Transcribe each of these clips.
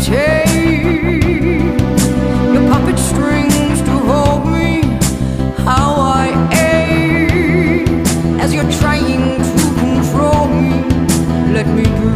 take your puppet strings to hold me. How I ache as you're trying to control me. Let me breathe.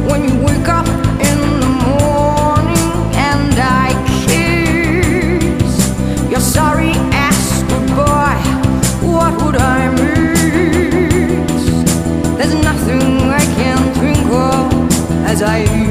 When you wake up in the morning and I kiss your sorry ass goodbye, what would I miss? There's nothing I can think of as I